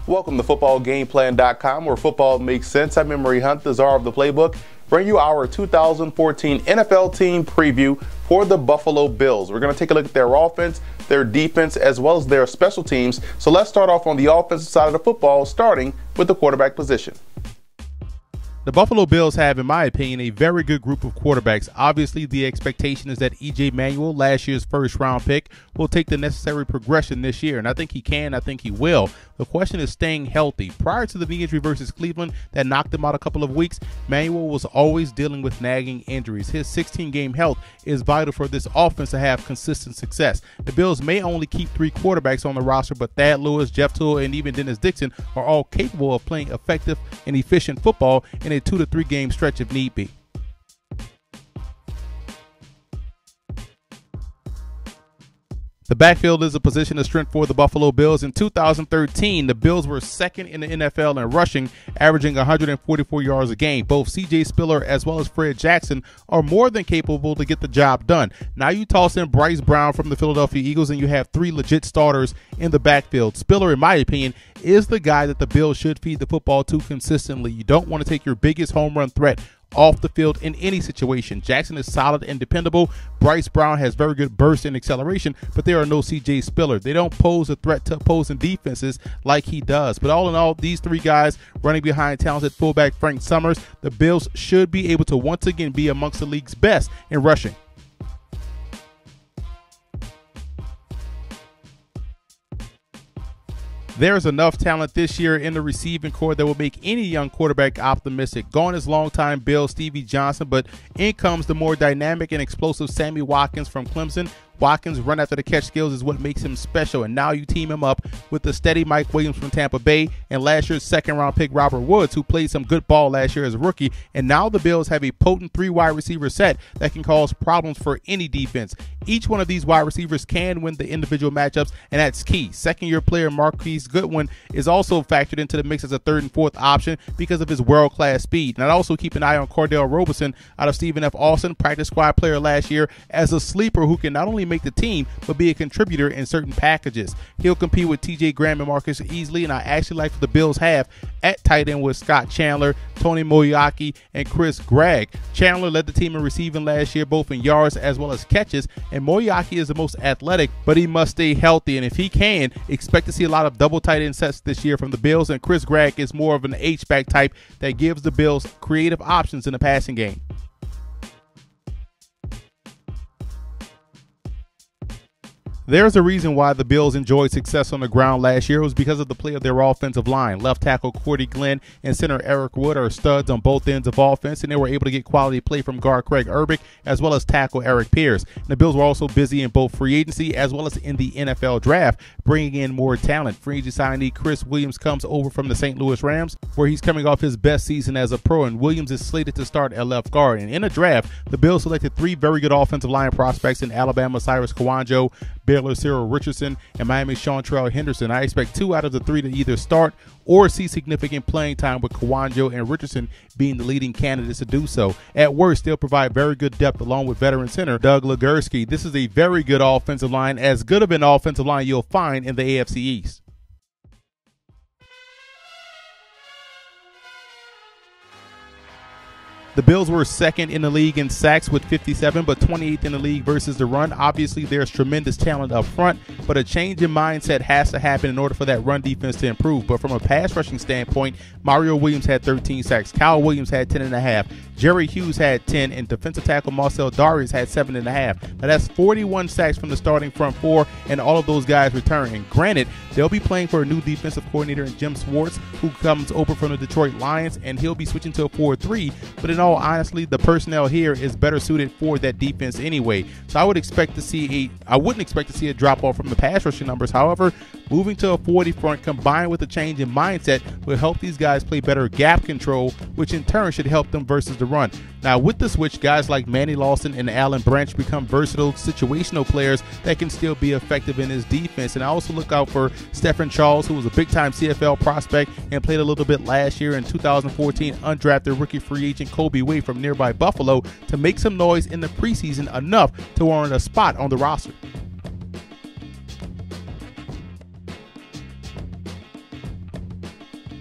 Welcome to footballgameplan.com, where football makes sense. I'm Emery Hunt, the czar of the playbook, bring you our 2014 NFL team preview for the Buffalo Bills. We're going to take a look at their offense, their defense, as well as their special teams. So let's start off on the offensive side of the football, starting with the quarterback position. The Buffalo Bills have, in my opinion, a very good group of quarterbacks. Obviously, the expectation is that E.J. Manuel, last year's first-round pick, will take the necessary progression this year, and I think he can, I think he will. The question is staying healthy. Prior to the knee injury versus Cleveland that knocked him out a couple of weeks, Manuel was always dealing with nagging injuries. His 16-game health is vital for this offense to have consistent success. The Bills may only keep 3 quarterbacks on the roster, but Thad Lewis, Jeff Tull, and even Dennis Dixon are all capable of playing effective and efficient football in a 2 to 3 game stretch if need be. The backfield is a position of strength for the Buffalo Bills. In 2013, the Bills were second in the NFL in rushing, averaging 144 yards a game. Both C.J. Spiller as well as Fred Jackson are more than capable to get the job done. Now you toss in Bryce Brown from the Philadelphia Eagles and you have 3 legit starters in the backfield. Spiller, in my opinion, is the guy that the Bills should feed the football to consistently. You don't want to take your biggest home run threat off the field in any situation. Jackson is solid and dependable. Bryce Brown has very good burst and acceleration, but there are no C.J. Spiller. They don't pose a threat to opposing defenses like he does. But all in all, these 3 guys running behind talented fullback Frank Summers, the Bills should be able to once again be amongst the league's best in rushing. There's enough talent this year in the receiving corps that will make any young quarterback optimistic. Gone is longtime Bill Stevie Johnson, but in comes the more dynamic and explosive Sammy Watkins from Clemson. Watkins' run after the catch skills is what makes him special, and now you team him up with the steady Mike Williams from Tampa Bay and last year's second-round pick Robert Woods, who played some good ball last year as a rookie, and now the Bills have a potent 3 wide receiver set that can cause problems for any defense. Each one of these wide receivers can win the individual matchups, and that's key. Second-year player Marquise Goodwin is also factored into the mix as a 3rd and 4th option because of his world-class speed. And I'd also keep an eye on Cordell Roberson out of Stephen F. Austin, practice squad player last year, as a sleeper who can not only make the team but be a contributor in certain packages. He'll compete with T.J. Graham and Marcus Easley, and I actually like what the Bills have at tight end with Scott Chandler, Tony Moeaki, and Chris Gregg. Chandler led the team in receiving last year, both in yards as well as catches, and Moeaki is the most athletic, but he must stay healthy, and if he can, expect to see a lot of double tight end sets this year from the Bills, and Chris Gregg is more of an H-back type that gives the Bills creative options in the passing game. There's a reason why the Bills enjoyed success on the ground last year. It was because of the play of their offensive line. Left tackle Cordy Glenn and center Eric Wood are studs on both ends of offense, and they were able to get quality play from guard Craig Urbick as well as tackle Eric Pierce. And the Bills were also busy in both free agency as well as in the NFL draft, bringing in more talent. Free agent signee Chris Williams comes over from the St. Louis Rams, where he's coming off his best season as a pro, and Williams is slated to start at left guard. And in a draft, the Bills selected 3 very good offensive line prospects in Alabama Cyrus Kouandjio, Baylor Cyril Richardson, and Miami Seantrell Henderson. I expect 2 out of the 3 to either start or see significant playing time, with Kouandjio and Richardson being the leading candidates to do so. At worst, they'll provide very good depth along with veteran center Doug Legursky. This is a very good offensive line, as good of an offensive line you'll find in the AFC East. The Bills were second in the league in sacks with 57, but 28th in the league versus the run. Obviously, there's tremendous talent up front, but a change in mindset has to happen in order for that run defense to improve. But from a pass rushing standpoint, Mario Williams had 13 sacks. Kyle Williams had 10.5. Jerry Hughes had 10, and defensive tackle Marcel Darius had 7.5. Now that's 41 sacks from the starting front 4, and all of those guys return. And granted, they'll be playing for a new defensive coordinator in Jim Schwartz, who comes over from the Detroit Lions, and he'll be switching to a 4-3. But in all honesty, the personnel here is better suited for that defense anyway. So I wouldn't expect to see a drop off from the pass rushing numbers. However, moving to a 40 front combined with a change in mindset will help these guys play better gap control, which in turn should help them versus the run. Now with the switch, guys like Manny Lawson and Alan Branch become versatile situational players that can still be effective in his defense. And I also look out for Stephen Charles, who was a big-time CFL prospect and played a little bit last year. In 2014, undrafted rookie free agent Kobe Way from nearby Buffalo to make some noise in the preseason, enough to warrant a spot on the roster.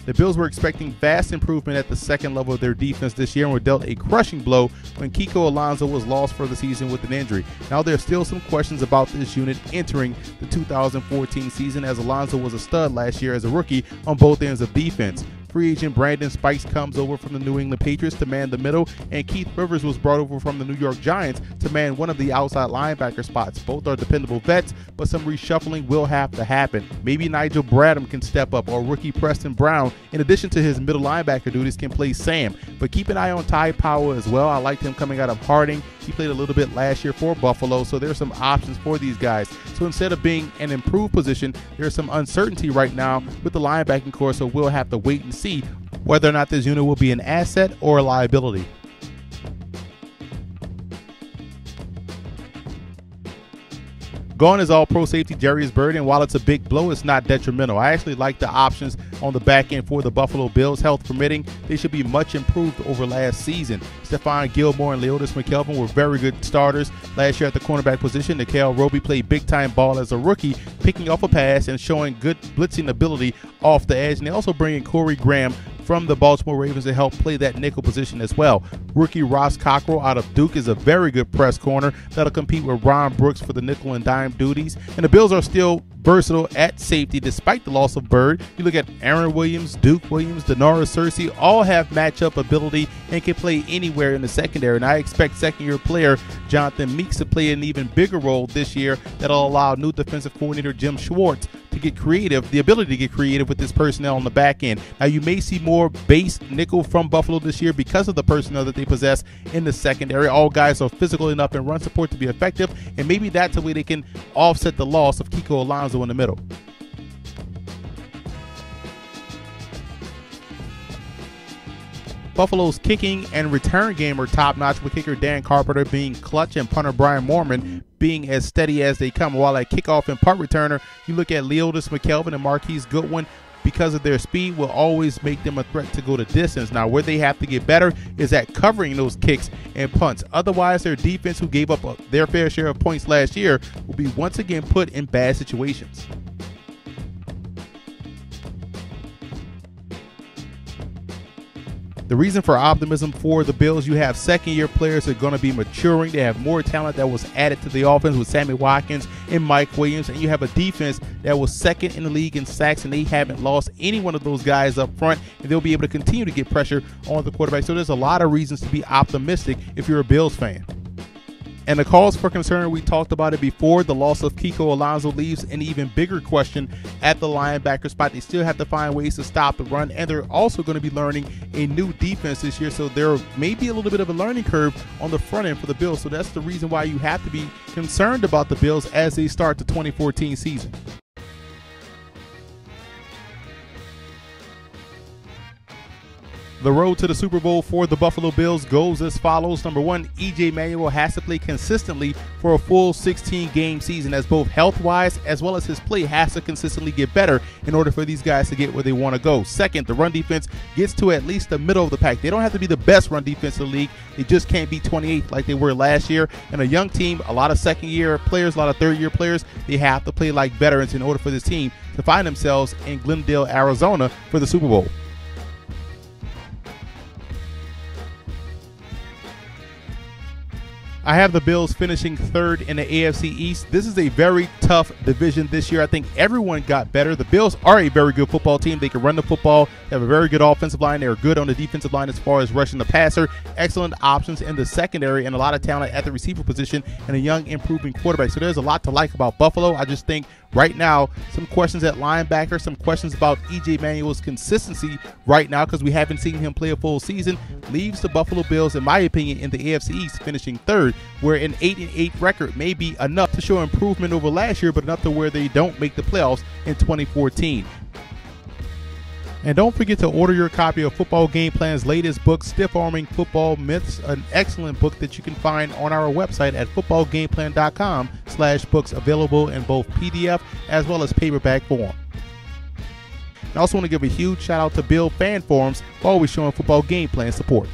The Bills were expecting vast improvement at the second level of their defense this year and were dealt a crushing blow when Kiko Alonso was lost for the season with an injury. Now there are still some questions about this unit entering the 2014 season, as Alonso was a stud last year as a rookie on both ends of defense. Free agent Brandon Spikes comes over from the New England Patriots to man the middle, and Keith Rivers was brought over from the New York Giants to man one of the outside linebacker spots. Both are dependable vets, but some reshuffling will have to happen. Maybe Nigel Bradham can step up, or rookie Preston Brown, in addition to his middle linebacker duties, can play Sam. But keep an eye on Ty Powell as well. I liked him coming out of Harding. He played a little bit last year for Buffalo, so there's some options for these guys. So instead of being an improved position, there's some uncertainty right now with the linebacking core, so we'll have to wait and see whether or not this unit will be an asset or a liability. Gone is all-pro safety Jarius Byrd, and while it's a big blow, it's not detrimental. I actually like the options on the back end for the Buffalo Bills. Health permitting, they should be much improved over last season. Stephon Gilmore and Leodis McKelvin were very good starters last year at the cornerback position. Nikhil Roby played big-time ball as a rookie, picking off a pass and showing good blitzing ability off the edge. And they also bring in Corey Graham from the Baltimore Ravens to help play that nickel position as well. Rookie Ross Cockrell out of Duke is a very good press corner that'll compete with Ron Brooks for the nickel and dime duties. And the Bills are still versatile at safety despite the loss of Byrd. You look at Aaron Williams, Duke Williams, Denora Searcy, all have matchup ability and can play anywhere in the secondary. And I expect second-year player Jonathan Meeks to play an even bigger role this year that'll allow new defensive coordinator Jim Schwartz to get creative, the ability to get creative with this personnel on the back end. Now you may see more base nickel from Buffalo this year because of the personnel that they possess in the secondary. All guys are physical enough in run support to be effective, and maybe that's the way they can offset the loss of Kiko Alonso in the middle. Buffalo's kicking and return game are top-notch, with kicker Dan Carpenter being clutch and punter Brian Moorman being as steady as they come. While at kickoff and punt returner, you look at Leodis McKelvin and Marquise Goodwin, because of their speed, will always make them a threat to go the distance. Now, where they have to get better is at covering those kicks and punts. Otherwise, their defense, who gave up their fair share of points last year, will be once again put in bad situations. The reason for optimism for the Bills, you have second-year players that are going to be maturing. They have more talent that was added to the offense with Sammy Watkins and Mike Williams. And you have a defense that was second in the league in sacks, and they haven't lost any one of those guys up front. And they'll be able to continue to get pressure on the quarterback. So there's a lot of reasons to be optimistic if you're a Bills fan. And the cause for concern, we talked about it before. The loss of Kiko Alonso leaves an even bigger question at the linebacker spot. They still have to find ways to stop the run, and they're also going to be learning a new defense this year. So there may be a little bit of a learning curve on the front end for the Bills. So that's the reason why you have to be concerned about the Bills as they start the 2014 season. The road to the Super Bowl for the Buffalo Bills goes as follows. Number one, E.J. Manuel has to play consistently for a full 16-game season, as both health-wise as well as his play has to consistently get better in order for these guys to get where they want to go. Second, the run defense gets to at least the middle of the pack. They don't have to be the best run defense in the league. They just can't be 28th like they were last year. And a young team, a lot of second-year players, a lot of third-year players, they have to play like veterans in order for this team to find themselves in Glendale, Arizona for the Super Bowl. I have the Bills finishing third in the AFC East. This is a very tough division this year. I think everyone got better. The Bills are a very good football team. They can run the football. They have a very good offensive line. They are good on the defensive line as far as rushing the passer. Excellent options in the secondary and a lot of talent at the receiver position and a young improving quarterback. So there's a lot to like about Buffalo. I just think right now, some questions at linebacker, some questions about E.J. Manuel's consistency right now, because we haven't seen him play a full season, leaves the Buffalo Bills, in my opinion, in the AFC East finishing third, where an 8-8 record may be enough to show improvement over last year, but enough to where they don't make the playoffs in 2014. And don't forget to order your copy of Football Game Plan's latest book, Stiff Arming Football Myths, an excellent book that you can find on our website at footballgameplan.com/books, available in both PDF as well as paperback form. I also want to give a huge shout out to Bill Fan Forums for always showing Football Game Plan support.